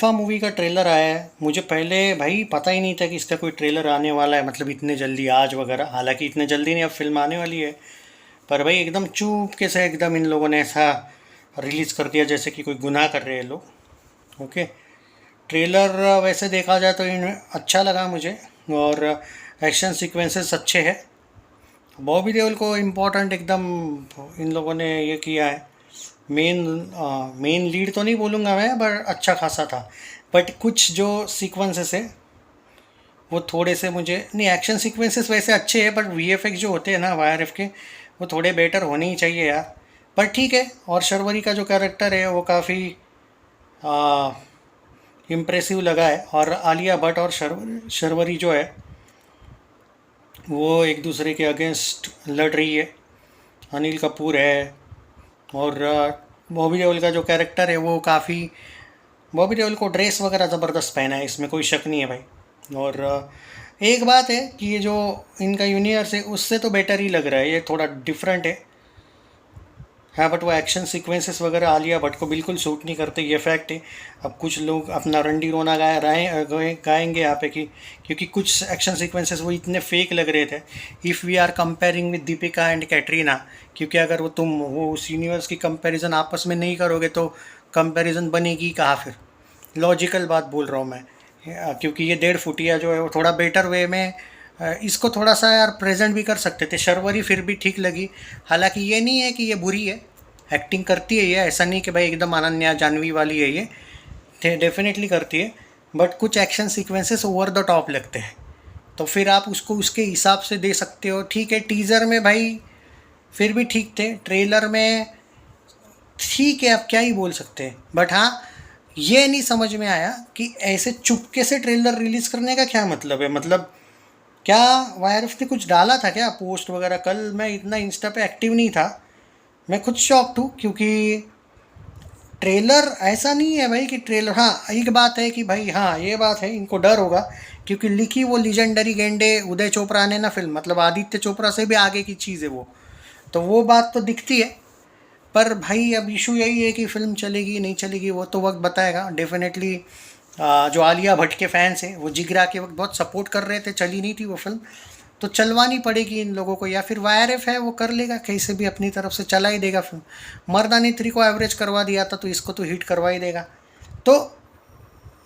Alpha movie का trailer आया है। मुझे पहले भाई पता ही नहीं था कि इसका कोई ट्रेलर आने वाला है, मतलब इतने जल्दी आज वगैरह। हालांकि इतने जल्दी नहीं, अब फिल्म आने वाली है। पर भाई एकदम चुपके से एकदम इन लोगों ने ऐसा रिलीज़ कर दिया जैसे कि कोई गुनाह कर रहे हैं लोग। ओके। ट्रेलर वैसे देखा जाए तो इन अच्छा लगा मुझे। और एक्शन सीक्वेंसेस अच्छे हैं। बॉबी देओल को इम्पोर्टेंट एकदम इन लोगों ने ये किया है। मेन मेन लीड तो नहीं बोलूँगा मैं, पर अच्छा खासा था। बट कुछ जो सीक्वेंसेस है वो थोड़े से मुझे नहीं, एक्शन सीक्वेंसेस वैसे अच्छे हैं, बट वीएफएक्स जो होते हैं ना वाईआरएफ के, वो थोड़े बेटर होने ही चाहिए यार। पर ठीक है। और शर्वरी का जो कैरेक्टर है वो काफ़ी इम्प्रेसिव लगा है। और आलिया भट्ट और शर्वरी जो है वो एक दूसरे के अगेंस्ट लड़ रही है। अनिल कपूर है। और बॉबी देओल का जो कैरेक्टर है वो काफ़ी, बॉबी देओल को ड्रेस वगैरह ज़बरदस्त पहना है, इसमें कोई शक नहीं है भाई। और एक बात है कि ये जो इनका यूनिवर्स है उससे तो बेटर ही लग रहा है, ये थोड़ा डिफरेंट है। हाँ, बट वो एक्शन सीक्वेंसेस वगैरह आलिया भट्ट को बिल्कुल सूट नहीं करते, ये फैक्ट है। अब कुछ लोग अपना रंडी रोना गाएंगे यहाँ पे कि क्योंकि कुछ एक्शन सीक्वेंसेस वो इतने फेक लग रहे थे। If we are comparing with Deepika and Katrina, क्योंकि अगर वो उस यूनिवर्स की कंपैरिजन आपस में नहीं करोगे तो कंपैरिजन बनेगी कहाँ फिर। लॉजिकल बात बोल रहा हूँ मैं। क्योंकि ये 1.5 फुटिया जो है वो थोड़ा बेटर वे में इसको थोड़ा सा यार प्रेजेंट भी कर सकते थे। शर्वरी फिर भी ठीक लगी। हालांकि ये नहीं है कि ये बुरी है, एक्टिंग करती है ये, ऐसा नहीं कि भाई एकदम अनन्या जानवी वाली है ये, डेफिनेटली करती है। बट कुछ action sequences over the top लगते हैं, तो फिर आप उसको उसके हिसाब से दे सकते हो। ठीक है, टीज़र में भाई फिर भी ठीक थे, ट्रेलर में ठीक है, आप क्या ही बोल सकते हैं। बट हाँ, ये नहीं समझ में आया कि ऐसे चुपके से ट्रेलर रिलीज़ करने का क्या मतलब है। मतलब क्या वायरस ने कुछ डाला था क्या पोस्ट वगैरह? कल मैं इतना इंस्टा पे एक्टिव नहीं था, मैं खुद शॉक्ड हूँ। क्योंकि ट्रेलर ऐसा नहीं है भाई कि ट्रेलर, हाँ एक बात है कि भाई, हाँ ये बात है, इनको डर होगा क्योंकि लिखी वो लीजेंडरी गेंडे उदय चोपड़ा ने ना फिल्म, मतलब आदित्य चोपड़ा से भी आगे की चीज़ है वो, तो वो बात तो दिखती है। पर भाई अब इशू यही है कि फिल्म चलेगी नहीं चलेगी वो तो वक्त बताएगा डेफिनेटली। जो आलिया भट्ट के फैंस हैं वो जिगरा के वक्त बहुत सपोर्ट कर रहे थे, चली नहीं थी वो फिल्म, तो चलवानी पड़ेगी इन लोगों को। या फिर वाईआरएफ है वो कर लेगा कैसे भी, अपनी तरफ से चला ही देगा फिल्म। मर्दानी 3 को एवरेज करवा दिया था तो इसको तो हिट करवा ही देगा। तो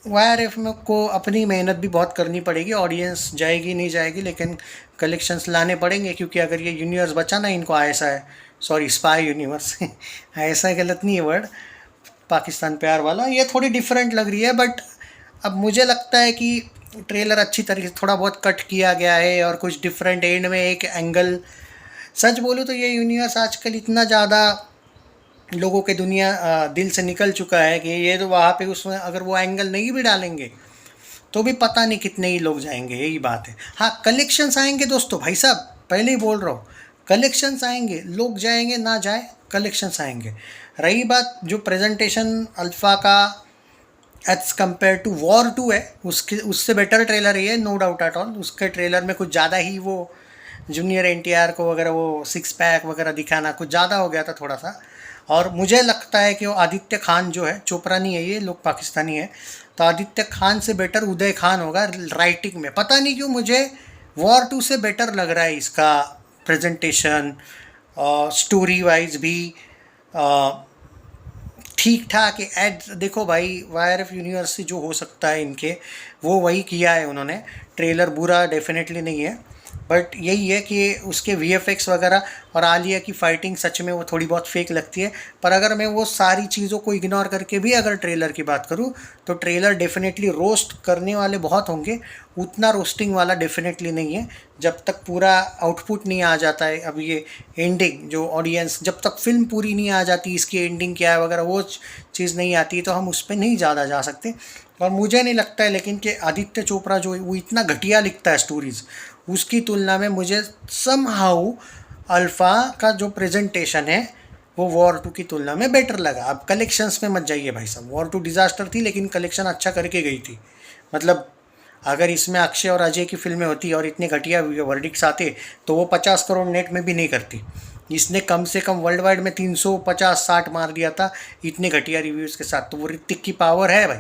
वाईआरएफ में को अपनी मेहनत भी बहुत करनी पड़ेगी, ऑडियंस जाएगी नहीं जाएगी लेकिन कलेक्शंस लाने पड़ेंगे। क्योंकि अगर ये यूनिवर्स बचा ना इनको आईएसआई है, सॉरी स्पाई यूनिवर्स आईएसआई गलत नहीं है वर्ड, पाकिस्तान प्यार वाला, ये थोड़ी डिफरेंट लग रही है। बट अब मुझे लगता है कि ट्रेलर अच्छी तरीके से थोड़ा बहुत कट किया गया है और कुछ डिफरेंट एंड में एक एंगल। सच बोलूँ तो ये यूनिवर्स आजकल इतना ज़्यादा लोगों के दुनिया दिल से निकल चुका है कि ये तो वहाँ पे उसमें अगर वो एंगल नहीं भी डालेंगे तो भी पता नहीं कितने ही लोग जाएंगे, यही बात है। हाँ, कलेक्शंस आएंगे दोस्तों, भाई साहब पहले ही बोल रहा हूँ, कलेक्शंस आएंगे, लोग जाएंगे ना जाए, कलेक्शंस आएंगे। रही बात जो प्रेजेंटेशन अल्फ़ा का एज़ कम्पेयर टू वॉर 2 है, उसके उससे बेटर ट्रेलर ही है, नो डाउट एट ऑल। उसके ट्रेलर में कुछ ज़्यादा ही वो जूनियर एनटीआर को वगैरह वो सिक्स पैक वगैरह दिखाना कुछ ज़्यादा हो गया था थोड़ा सा। और मुझे लगता है कि वो आदित्य खान जो है, चोपड़ा नहीं है ये लोग, पाकिस्तानी है, तो आदित्य खान से बेटर उदय खान होगा राइटिंग में। पता नहीं क्यों मुझे वॉर 2 से बेटर लग रहा है इसका प्रेजेंटेशन। स्टोरी वाइज भी ठीक ठाक है। एड देखो भाई, वाईआरएफ यूनिवर्स से जो हो सकता है इनके, वो वही किया है उन्होंने। ट्रेलर बुरा डेफिनेटली नहीं है, बट यही है कि उसके वीएफएक्स वगैरह और आलिया की फाइटिंग सच में वो थोड़ी बहुत फेक लगती है। पर अगर मैं वो सारी चीज़ों को इग्नोर करके भी अगर ट्रेलर की बात करूँ तो ट्रेलर डेफिनेटली रोस्ट करने वाले बहुत होंगे, उतना रोस्टिंग वाला डेफिनेटली नहीं है। जब तक पूरा आउटपुट नहीं आ जाता है, अब ये एंडिंग जो ऑडियंस, जब तक फिल्म पूरी नहीं आ जाती इसकी एंडिंग क्या है वगैरह वो चीज़ नहीं आती, तो हम उस पर नहीं ज़्यादा जा सकते। और मुझे नहीं लगता है लेकिन कि आदित्य चोपड़ा जो वो इतना घटिया लिखता है स्टोरीज़, उसकी तुलना में मुझे समहाउ अल्फ़ा का जो प्रेजेंटेशन है वो वॉर 2 की तुलना में बेटर लगा। अब कलेक्शंस में मत जाइए भाई साहब, वॉर 2 डिज़ास्टर थी लेकिन कलेक्शन अच्छा करके गई थी। मतलब अगर इसमें अक्षय और अजय की फिल्में होती और इतने घटिया वर्डिक्स आते तो वो 50 करोड़ नेट में भी नहीं करती। इसने कम से कम वर्ल्ड वाइड में 350-60 मार दिया था इतने घटिया रिव्यूज़ के साथ, तो वो ऋतिक की पावर है भाई।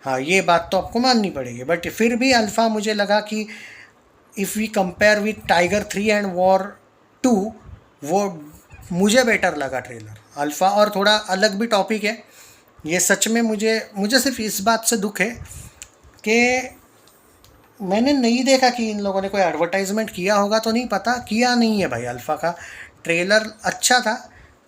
हाँ, ये बात तो आपको माननी पड़ेगी, बट फिर भी अल्फ़ा मुझे लगा कि if we compare with Tiger 3 and War 2, वो मुझे बेटर लगा ट्रेलर अल्फ़ा। और थोड़ा अलग भी टॉपिक है ये, सच में मुझे मुझे सिर्फ इस बात से दुख है कि मैंने नहीं देखा कि इन लोगों ने कोई एडवर्टाइजमेंट किया होगा, तो नहीं पता, किया नहीं है भाई। अल्फ़ा का ट्रेलर अच्छा था,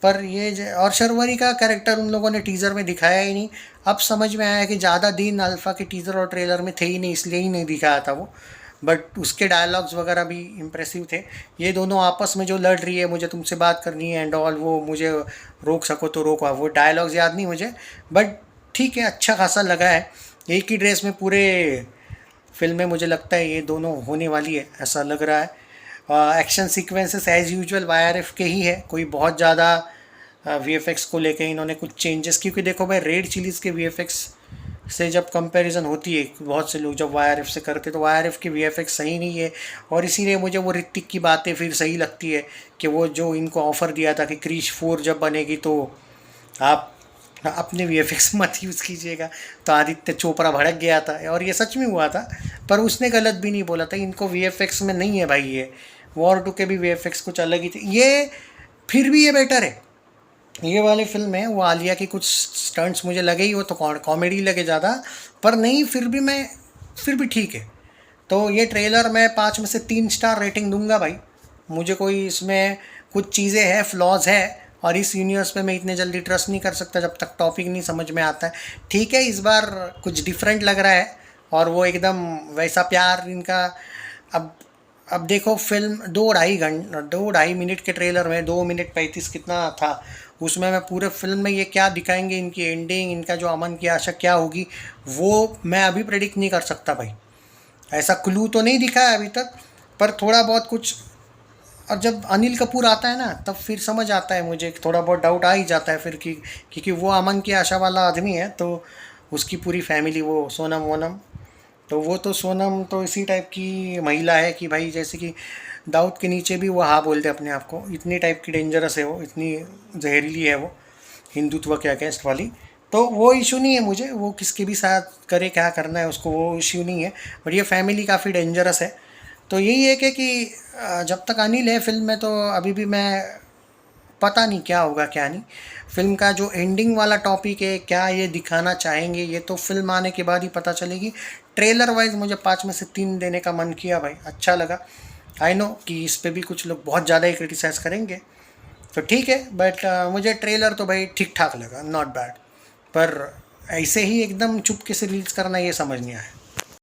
पर ये और शर्वरी का कैरेक्टर उन लोगों ने टीज़र में दिखाया ही नहीं। अब समझ में आया कि ज़्यादा दिन अल्फ़ा के टीज़र और ट्रेलर में थे ही नहीं, इसलिए ही नहीं दिखाया था वो। बट उसके डायलॉग्स वगैरह भी इम्प्रेसिव थे। ये दोनों आपस में जो लड़ रही है, मुझे तुमसे बात करनी है एंड ऑल, वो मुझे रोक सको तो रोको, वो डायलॉग्स याद नहीं मुझे, बट ठीक है, अच्छा खासा लगा है। एक ही ड्रेस में पूरे फिल्म में मुझे लगता है ये दोनों होने वाली है, ऐसा लग रहा है। Action sequences as usual YRF के ही है, कोई बहुत ज़्यादा VFX को लेके इन्होंने कुछ चेंजेस, क्योंकि देखो भाई, रेड चिलीज़ के VFX से जब कंपैरिजन होती है, बहुत से लोग जब YRF से करते तो YRF की VFX सही नहीं है। और इसीलिए मुझे वो ऋतिक की बातें फिर सही लगती है कि वो जो इनको ऑफ़र दिया था कि क्रीश 4 जब बनेगी तो आप अपने VFX मत यूज़ कीजिएगा, तो आदित्य चोपड़ा भड़क गया था, और ये सच में हुआ था। पर उसने गलत भी नहीं बोला था, इनको VFX में नहीं है भाई, ये वॉर 2 के भी VFX कुछ अलग ही थे। ये फिर भी ये बेटर है, ये वाली फिल्म है। वो आलिया की कुछ स्टंट्स मुझे लगे ही, वो तो कॉमेडी लगे ज़्यादा, पर नहीं, फिर भी ठीक है। तो ये ट्रेलर मैं 5 में से 3 स्टार रेटिंग दूंगा भाई। मुझे कोई इसमें कुछ चीज़ें हैं, फ्लॉज है, और इस यूनिवर्स पे मैं इतने जल्दी ट्रस्ट नहीं कर सकता जब तक टॉपिक नहीं समझ में आता है। ठीक है, इस बार कुछ डिफरेंट लग रहा है, और वो एकदम वैसा प्यार इनका। अब अब देखो, फिल्म 2-2.5 मिनट के ट्रेलर में 2 मिनट 35 कितना था, उसमें मैं पूरे फिल्म में ये क्या दिखाएंगे, इनकी एंडिंग, इनका जो अमन की आशा क्या होगी, वो मैं अभी प्रेडिक्ट नहीं कर सकता भाई। ऐसा क्लू तो नहीं दिखा है अभी तक, पर थोड़ा बहुत कुछ। और जब अनिल कपूर आता है ना, तब फिर समझ आता है मुझे, थोड़ा बहुत डाउट आ ही जाता है फिर कि, क्योंकि वो अमन की आशा वाला आदमी है, तो उसकी पूरी फैमिली, वो सोनम वोनम, तो वो तो सोनम तो इसी टाइप की महिला है कि भाई, जैसे कि दाऊद के नीचे भी वो हाँ बोलते अपने आप को, इतनी टाइप की डेंजरस है वो, इतनी जहरीली है वो, हिंदुत्व के अगेंस्ट वाली। तो वो इशू नहीं है मुझे, वो किसके भी साथ करे, क्या करना है उसको, वो इशू नहीं है। बट ये फैमिली काफ़ी डेंजरस है। तो यही है कि जब तक अनिल है फिल्म में, तो अभी भी मैं, पता नहीं क्या होगा क्या नहीं। फिल्म का जो एंडिंग वाला टॉपिक है, क्या ये दिखाना चाहेंगे, ये तो फिल्म आने के बाद ही पता चलेगी। ट्रेलर वाइज मुझे 5 में से 3 देने का मन किया भाई, अच्छा लगा। आई नो कि इस पे भी कुछ लोग बहुत ज़्यादा ही क्रिटिसाइज़ करेंगे, तो ठीक है, बट मुझे ट्रेलर तो भाई ठीक ठाक लगा, नॉट बैड। पर ऐसे ही एकदम चुपके से रिलीज़ करना, ये समझ नहीं आया।